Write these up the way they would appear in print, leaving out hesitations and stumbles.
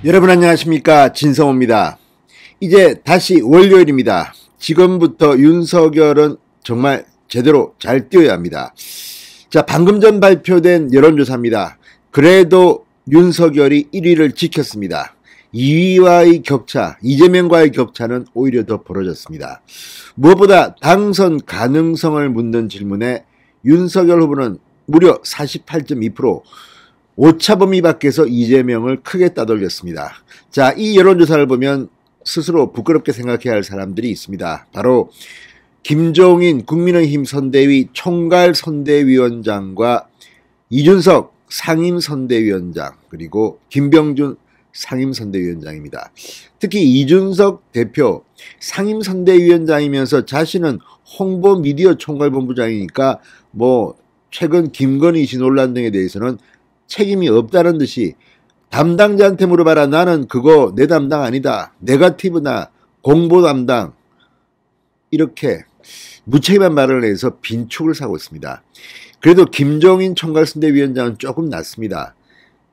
여러분 안녕하십니까, 진성호입니다. 이제 다시 월요일입니다. 지금부터 윤석열은 정말 제대로 잘 뛰어야 합니다. 자, 방금 전 발표된 여론조사입니다. 그래도 윤석열이 1위를 지켰습니다. 2위와의 격차, 이재명과의 격차는 오히려 더 벌어졌습니다. 무엇보다 당선 가능성을 묻는 질문에 윤석열 후보는 무려 48.2%, 오차범위 밖에서 이재명을 크게 따돌렸습니다. 자, 이 여론조사를 보면 스스로 부끄럽게 생각해야 할 사람들이 있습니다. 바로 김종인 국민의힘 선대위 총괄선대위원장과 이준석 상임선대위원장, 그리고 김병준 상임선대위원장입니다. 특히 이준석 대표 상임선대위원장이면서 자신은 홍보미디어 총괄본부장이니까 최근 김건희 씨 논란 등에 대해서는 책임이 없다는 듯이 담당자한테 물어봐라, 나는 그거 내 담당 아니다, 네거티브나 공보 담당, 이렇게 무책임한 말을 해서 빈축을 사고 있습니다. 그래도 김종인 총괄선대위원장은 조금 낫습니다.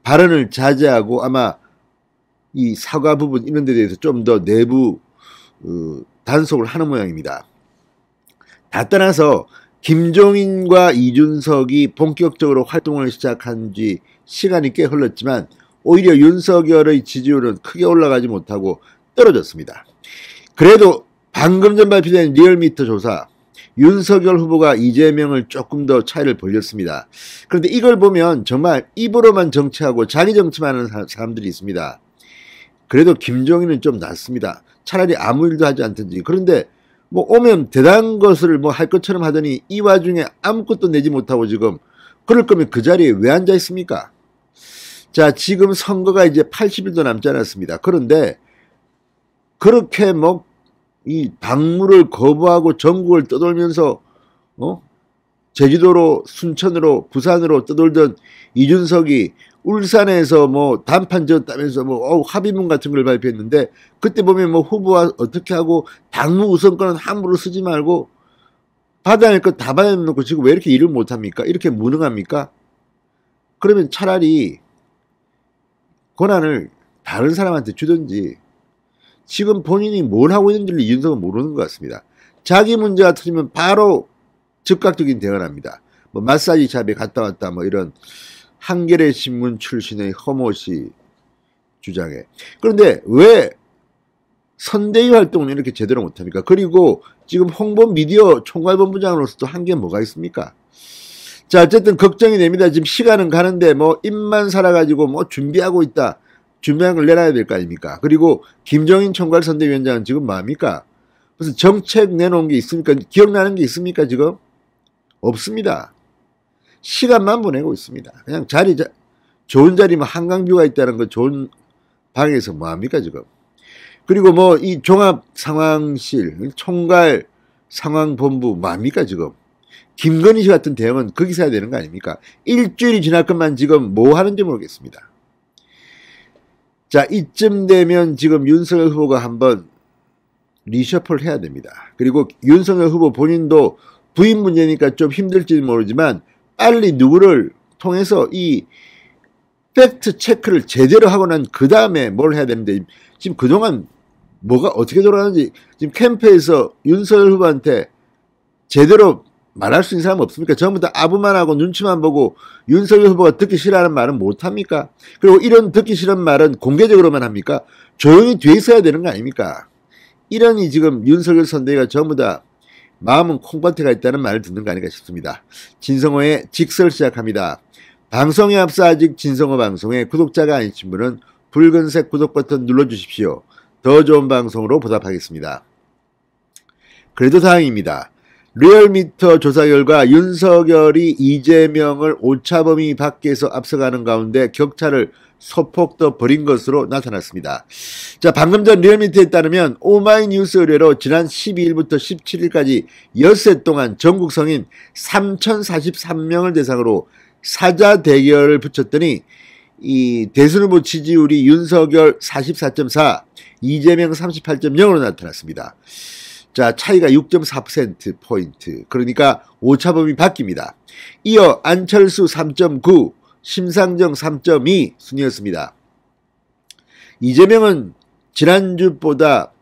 발언을 자제하고 아마 이 사과 부분 이런 데 대해서 좀 더 내부 단속을 하는 모양입니다. 다 떠나서 김종인과 이준석이 본격적으로 활동을 시작한 지 시간이 꽤 흘렀지만 오히려 윤석열의 지지율은 크게 올라가지 못하고 떨어졌습니다. 그래도 방금 전 발표된 리얼미터 조사, 윤석열 후보가 이재명을 조금 더 차이를 벌렸습니다. 그런데 이걸 보면 정말 입으로만 정치하고 자기 정치만 하는 사람들이 있습니다. 그래도 김종인은 좀 낫습니다. 차라리 아무 일도 하지 않든지. 그런데 오면 대단한 것을 할 것처럼 하더니 이 와중에 아무것도 내지 못하고 지금, 그럴 거면 그 자리에 왜 앉아 있습니까? 자, 지금 선거가 이제 80일도 남지 않았습니다. 그런데 그렇게 이 방문을 거부하고 전국을 떠돌면서 제주도로, 순천으로, 부산으로 떠돌던 이준석이 울산에서 단판 지었다면서 합의문 같은 걸 발표했는데, 그때 보면 후보와 어떻게 하고 당무 우선권은 함부로 쓰지 말고 받아야 할 것 다 받아놓고 지금 왜 이렇게 일을 못합니까? 이렇게 무능합니까? 그러면 차라리 권한을 다른 사람한테 주든지. 지금 본인이 뭘 하고 있는지를 이준석은 모르는 것 같습니다. 자기 문제가 터지면 바로 즉각적인 대응을 합니다. 마사지 샵에 갔다 왔다 이런 한겨레 신문 출신의 허모씨 주장에. 그런데 왜 선대위 활동을 이렇게 제대로 못합니까? 그리고 지금 홍보 미디어 총괄본부장으로서도 한 게 뭐가 있습니까? 자, 어쨌든 걱정이 됩니다. 지금 시간은 가는데 입만 살아가지고 준비하고 있다. 준비한 걸 내놔야 될 거 아닙니까? 그리고 김종인 총괄선대위원장은 지금 뭐합니까? 무슨 정책 내놓은 게 있습니까? 기억나는 게 있습니까 지금? 없습니다. 시간만 보내고 있습니다. 그냥 좋은 자리면 한강뷰가 있다는 거, 좋은 방에서 뭐합니까 지금? 그리고 이 종합상황실, 총괄상황본부 뭐합니까 지금? 김건희 씨 같은 대응은 거기서 해야 되는 거 아닙니까? 일주일이 지날 것만 지금 뭐 하는지 모르겠습니다. 자, 이쯤 되면 지금 윤석열 후보가 한번 리셔플 해야 됩니다. 그리고 윤석열 후보 본인도 부인 문제니까 좀 힘들지는 모르지만 빨리 누구를 통해서 이 팩트 체크를 제대로 하고 난 그 다음에 뭘 해야 되는데, 지금 그동안 뭐가 어떻게 돌아가는지 지금 캠프에서 윤석열 후보한테 제대로 말할 수 있는 사람 없습니까? 전부 다 아부만 하고 눈치만 보고 윤석열 후보가 듣기 싫어하는 말은 못합니까? 그리고 이런 듣기 싫은 말은 공개적으로만 합니까? 조용히 뒤에 있어야 되는 거 아닙니까? 이러니 지금 윤석열 선대위가 전부 다 마음은 콩밭에가 있다는 말을 듣는 거 아닌가 싶습니다. 진성호의 직설 시작합니다. 방송에 앞서 아직 진성호 방송에 구독자가 아니신 분은 붉은색 구독 버튼 눌러주십시오. 더 좋은 방송으로 보답하겠습니다. 그래도 다행입니다. 리얼미터 조사 결과 윤석열이 이재명을 오차범위 밖에서 앞서가는 가운데 격차를 소폭 더 벌인 것으로 나타났습니다. 자, 방금 전 리얼미터에 따르면 오마이뉴스 의뢰로 지난 12일부터 17일까지 엿새 동안 전국 성인 3,043명을 대상으로 사자 대결을 붙였더니 이 대선 후보 지지율이 윤석열 44.4, 이재명 38.0으로 나타났습니다. 자, 차이가 6.4%포인트. 그러니까 오차범위 바뀝니다. 이어 안철수 3.9, 심상정 3.2 순이었습니다. 이재명은 지난주보다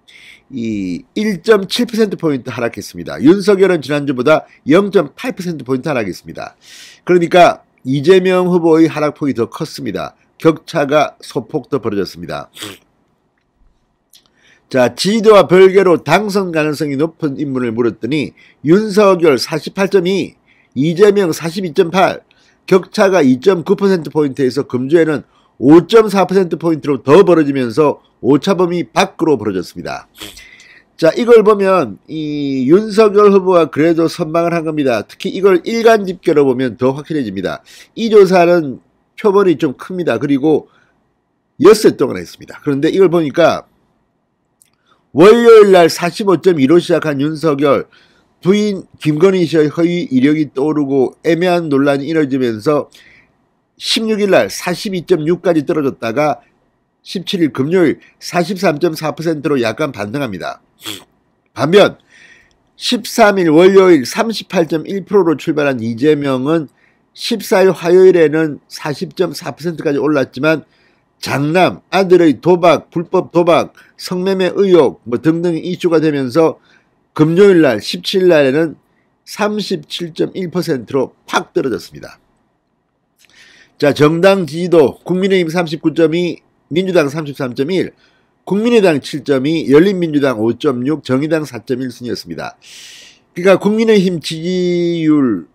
이 1.7%포인트 하락했습니다. 윤석열은 지난주보다 0.8%포인트 하락했습니다. 그러니까 이재명 후보의 하락폭이 더 컸습니다. 격차가 소폭 더 벌어졌습니다. 자, 지지도와 별개로 당선 가능성이 높은 인물을 물었더니 윤석열 48.2, 이재명 42.8, 격차가 2.9%포인트에서 금주에는 5.4%포인트로 더 벌어지면서 오차범위 밖으로 벌어졌습니다. 자, 이걸 보면 이 윤석열 후보가 그래도 선방을 한 겁니다. 특히 이걸 일간 집계로 보면 더 확실해집니다. 이 조사는 표본이 좀 큽니다. 그리고 엿새 동안 했습니다. 그런데 이걸 보니까 월요일 날 45.2로 시작한 윤석열, 부인 김건희 씨의 허위 이력이 떠오르고 애매한 논란이 이뤄지면서 16일 날 42.6까지 떨어졌다가 17일 금요일 43.4%로 약간 반등합니다. 반면 13일 월요일 38.1%로 출발한 이재명은 14일 화요일에는 40.4%까지 올랐지만 장남, 아들의 도박, 불법 도박, 성매매 의혹 등등 이슈가 되면서 금요일 날 17일 날에는 37.1%로 팍 떨어졌습니다. 자, 정당 지지도 국민의힘 39.2, 민주당 33.1, 국민의당 7.2, 열린민주당 5.6, 정의당 4.1 순이었습니다. 그러니까 국민의힘 지지율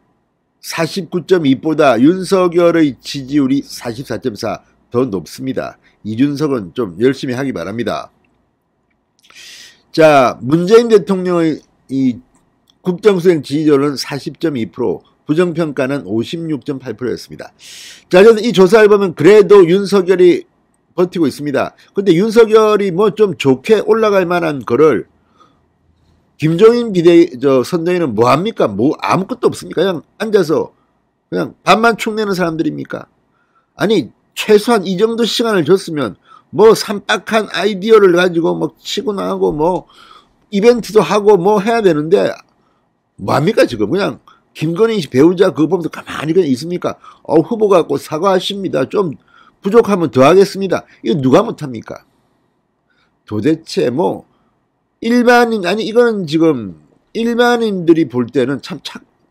49.2보다 윤석열의 지지율이 44.4 더 높습니다. 이준석은 좀 열심히 하기 바랍니다. 자, 문재인 대통령의 이 국정수행 지지율은 40.2%, 부정평가는 56.8%였습니다. 자, 그래서 이 조사를 보면 그래도 윤석열이 버티고 있습니다. 근데 윤석열이 뭐 좀 좋게 올라갈 만한 거를 김종인 선대위는 뭐 합니까? 뭐 아무것도 없습니까? 그냥 앉아서 그냥 밥만 축내는 사람들입니까? 아니, 최소한 이 정도 시간을 줬으면 뭐 산박한 아이디어를 가지고 뭐 치고 나가고 뭐 이벤트도 하고 뭐 해야 되는데 뭐 합니까 지금? 그냥 김건희 배우자 그거 보면서 가만히 그냥 있습니까? 후보가 꼭 사과하십니다. 좀 부족하면 더 하겠습니다. 이거 누가 못합니까? 도대체 뭐 일반인, 아니 이거는 지금 일반인들이 볼 때는 참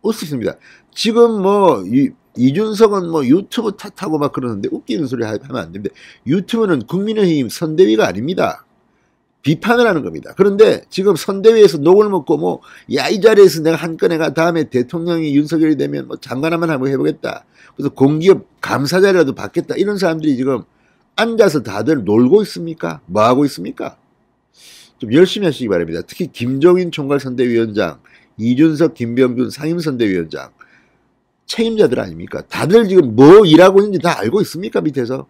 웃습니다. 지금 뭐 이준석은 뭐 유튜브 탓하고 막 그러는데 웃기는 소리 하면 안 됩니다. 유튜브는 국민의힘 선대위가 아닙니다. 비판을 하는 겁니다. 그런데 지금 선대위에서 녹을 먹고 뭐 야, 이 자리에서 내가 한 건에 가 다음에 대통령이 윤석열이 되면 뭐 장관 한번 한번 해보겠다. 그래서 공기업 감사 자리라도 받겠다. 이런 사람들이 지금 앉아서 다들 놀고 있습니까? 뭐 하고 있습니까? 좀 열심히 하시기 바랍니다. 특히 김종인 총괄선대위원장, 이준석, 김병준 상임선대위원장 책임자들 아닙니까? 다들 지금 뭐 일하고 있는지 다 알고 있습니까? 밑에서.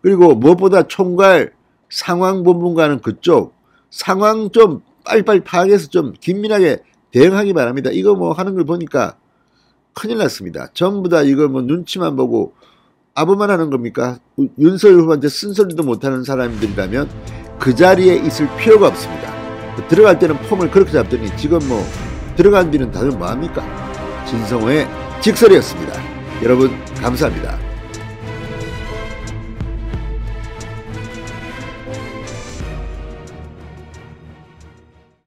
그리고 무엇보다 총괄 상황본부가는 그쪽 상황 좀 빨리빨리 파악해서 좀 긴밀하게 대응하기 바랍니다. 이거 뭐 하는 걸 보니까 큰일 났습니다. 전부 다 이거 뭐 눈치만 보고 아부만 하는 겁니까? 윤석열 후보한테 쓴소리도 못하는 사람들이라면 그 자리에 있을 필요가 없습니다. 들어갈 때는 폼을 그렇게 잡더니 지금 뭐 들어간 뒤는 다들 뭐합니까? 진성호의 직설이었습니다. 여러분 감사합니다.